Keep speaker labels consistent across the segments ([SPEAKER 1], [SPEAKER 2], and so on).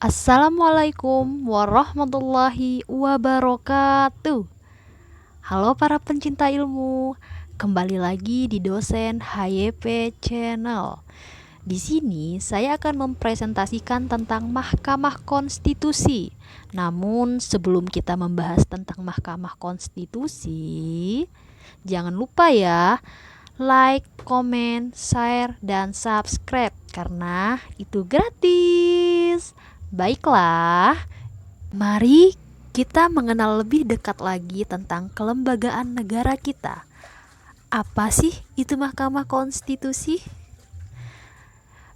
[SPEAKER 1] Assalamualaikum warahmatullahi wabarakatuh. Halo para pencinta ilmu, kembali lagi di dosen HYP Channel. Di sini saya akan mempresentasikan tentang Mahkamah Konstitusi. Namun sebelum kita membahas tentang Mahkamah Konstitusi, jangan lupa ya, like, comment, share, dan subscribe karena itu gratis. Baiklah, mari kita mengenal lebih dekat lagi tentang kelembagaan negara kita. Apa sih itu Mahkamah Konstitusi?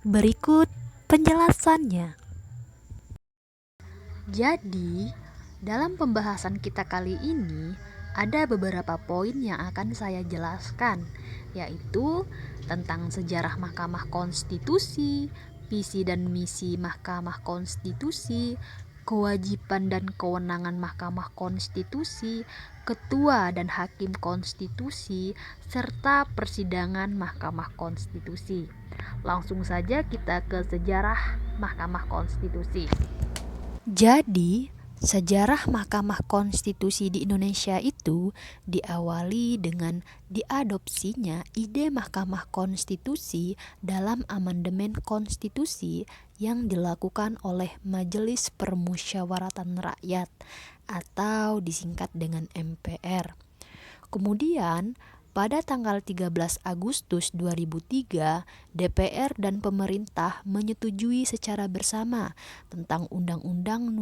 [SPEAKER 1] Berikut penjelasannya. Jadi, dalam pembahasan kita kali ini ada beberapa poin yang akan saya jelaskan, yaitu tentang sejarah Mahkamah Konstitusi, visi dan misi Mahkamah Konstitusi, kewajiban dan kewenangan Mahkamah Konstitusi, ketua dan hakim konstitusi, serta persidangan Mahkamah Konstitusi. Langsung saja kita ke sejarah Mahkamah Konstitusi. Jadi, sejarah Mahkamah Konstitusi di Indonesia itu diawali dengan diadopsinya ide Mahkamah Konstitusi dalam amandemen konstitusi yang dilakukan oleh Majelis Permusyawaratan Rakyat atau disingkat dengan MPR. Kemudian, pada tanggal 13 Agustus 2003, DPR dan pemerintah menyetujui secara bersama tentang Undang-Undang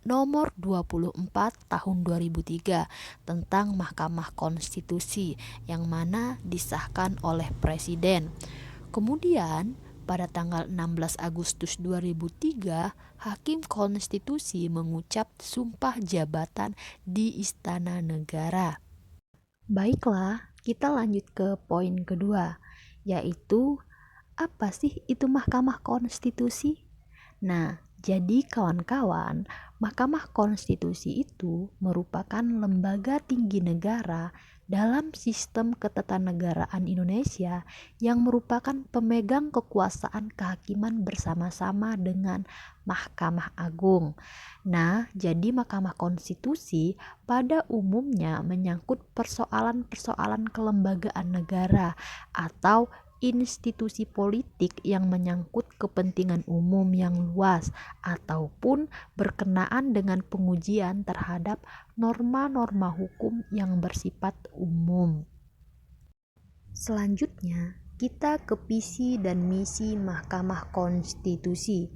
[SPEAKER 1] Nomor 24 Tahun 2003 tentang Mahkamah Konstitusi yang mana disahkan oleh Presiden. Kemudian, pada tanggal 16 Agustus 2003, Hakim Konstitusi mengucap sumpah jabatan di Istana Negara. Baiklah, kita lanjut ke poin kedua, yaitu apa sih itu Mahkamah Konstitusi? Nah, jadi kawan-kawan, Mahkamah Konstitusi itu merupakan lembaga tinggi negara dalam sistem ketatanegaraan Indonesia yang merupakan pemegang kekuasaan kehakiman bersama-sama dengan Mahkamah Agung. Nah, jadi Mahkamah Konstitusi pada umumnya menyangkut persoalan-persoalan kelembagaan negara atau institusi politik yang menyangkut kepentingan umum yang luas ataupun berkenaan dengan pengujian terhadap norma-norma hukum yang bersifat umum. Selanjutnya, kita ke visi dan misi Mahkamah Konstitusi.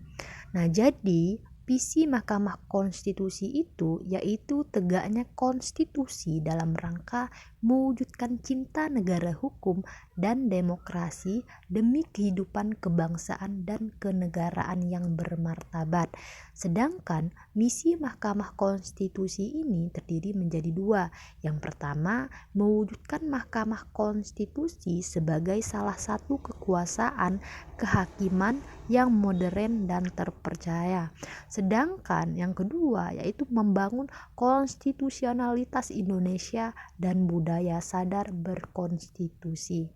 [SPEAKER 1] Nah, jadi visi Mahkamah Konstitusi itu yaitu tegaknya konstitusi dalam rangka mewujudkan cinta negara hukum dan demokrasi demi kehidupan kebangsaan dan kenegaraan yang bermartabat. Sedangkan misi Mahkamah Konstitusi ini terdiri menjadi dua. Yang pertama, mewujudkan Mahkamah Konstitusi sebagai salah satu kekuasaan kehakiman yang modern dan terpercaya. Sedangkan yang kedua yaitu membangun konstitusionalitas Indonesia dan budaya sadar berkonstitusi.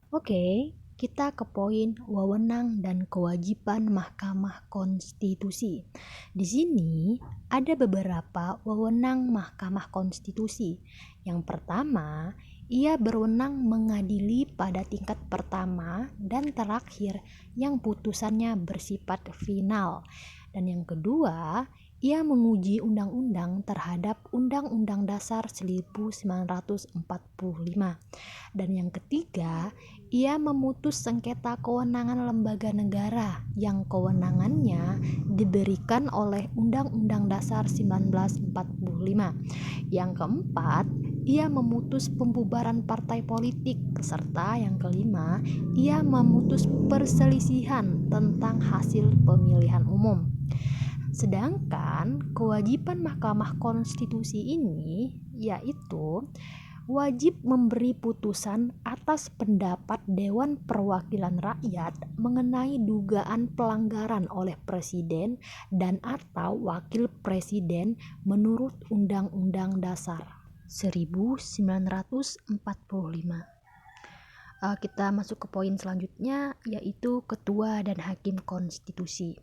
[SPEAKER 1] Oke, kita ke poin wewenang dan kewajiban Mahkamah Konstitusi. Di sini ada beberapa wewenang Mahkamah Konstitusi. Yang pertama, ia berwenang mengadili pada tingkat pertama dan terakhir yang putusannya bersifat final. Dan yang kedua, ia menguji undang-undang terhadap Undang-Undang Dasar 1945. Dan yang ketiga, ia memutus sengketa kewenangan lembaga negara yang kewenangannya diberikan oleh Undang-Undang Dasar 1945. Yang keempat, ia memutus pembubaran partai politik, serta yang kelima, ia memutus perselisihan tentang hasil pemilihan umum. Sedangkan kewajiban Mahkamah Konstitusi ini yaitu wajib memberi putusan atas pendapat Dewan Perwakilan Rakyat mengenai dugaan pelanggaran oleh Presiden dan atau Wakil Presiden menurut Undang-Undang Dasar 1945. Kita masuk ke poin selanjutnya yaitu Ketua dan Hakim Konstitusi.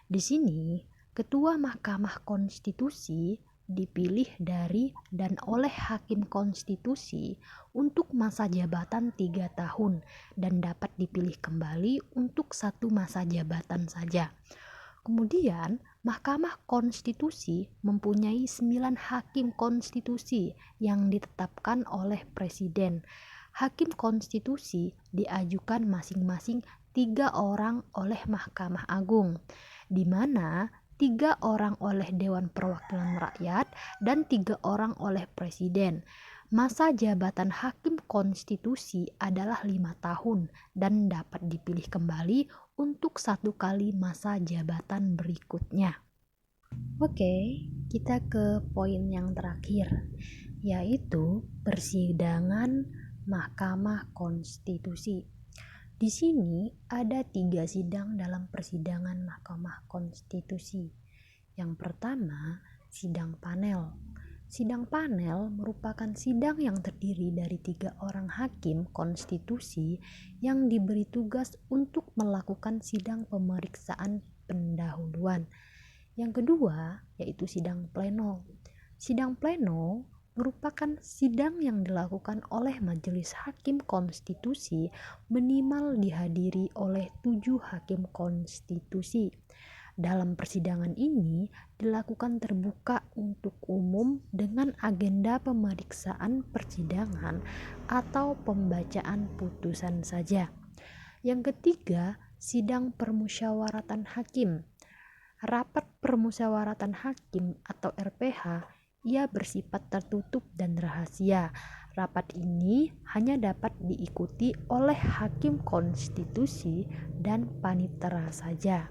[SPEAKER 1] Di sini Ketua Mahkamah Konstitusi dipilih dari dan oleh Hakim Konstitusi untuk masa jabatan 3 tahun dan dapat dipilih kembali untuk 1 masa jabatan saja. Kemudian, Mahkamah Konstitusi mempunyai 9 hakim konstitusi yang ditetapkan oleh Presiden. Hakim konstitusi diajukan masing-masing 3 orang oleh Mahkamah Agung, di mana 3 orang oleh Dewan Perwakilan Rakyat dan 3 orang oleh Presiden. Masa jabatan hakim konstitusi adalah 5 tahun dan dapat dipilih kembali untuk 1 kali masa jabatan berikutnya. Oke, kita ke poin yang terakhir, yaitu persidangan Mahkamah Konstitusi. Di sini ada 3 sidang dalam persidangan Mahkamah Konstitusi. Yang pertama, sidang panel. Sidang panel merupakan sidang yang terdiri dari 3 orang hakim konstitusi yang diberi tugas untuk melakukan sidang pemeriksaan pendahuluan. Yang kedua, yaitu sidang pleno. Sidang pleno merupakan sidang yang dilakukan oleh Majelis Hakim Konstitusi minimal dihadiri oleh 7 hakim konstitusi. Dalam persidangan ini dilakukan terbuka untuk umum dengan agenda pemeriksaan persidangan atau pembacaan putusan saja. Yang ketiga, sidang permusyawaratan hakim. Rapat permusyawaratan hakim atau RPH ia bersifat tertutup dan rahasia. Rapat ini hanya dapat diikuti oleh hakim konstitusi dan panitera saja.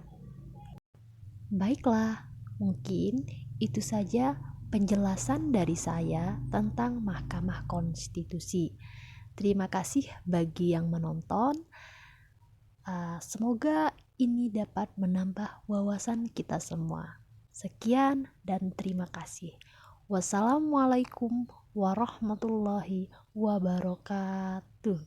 [SPEAKER 1] Baiklah, mungkin itu saja penjelasan dari saya tentang Mahkamah Konstitusi. Terima kasih bagi yang menonton. Semoga ini dapat menambah wawasan kita semua. Sekian dan terima kasih. Wassalamualaikum warahmatullahi wabarakatuh.